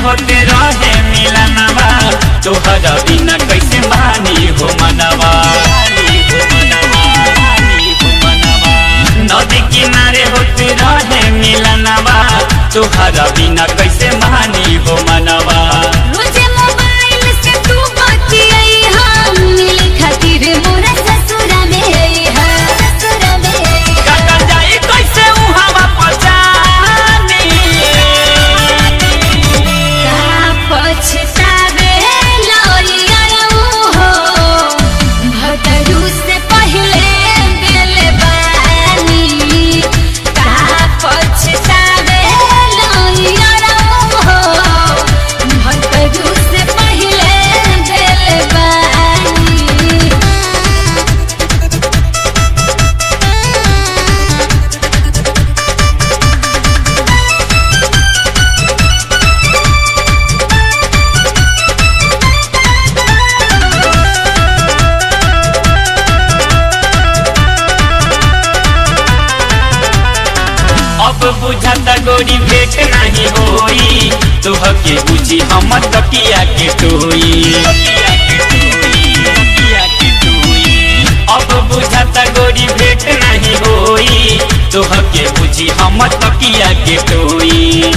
होते रहे मिलनवा तोहरा बिना कैसे मानी हो मनवा। नदी किनारे होते रहे मिलनवा तोहरा बिना कैसे मानी हो मनवा। मुझे मोबाइल से तू बतियाई हम मिले खातिर मोरा ससुरा में है ससुरा में काका जाई कैसे उहावा पहचानी का पछतावे लइया हो भतरू से पहले दिल बानी का पछतावे लइया हो भतरू से पहले दिल बानी। अब बुझाता गोरी भेट नहीं होई तोहके बुझी हम तकिया के टोई। अब बुझाता गोरी भेट नहीं होई तोहके बुझी हम तकिया के टोई।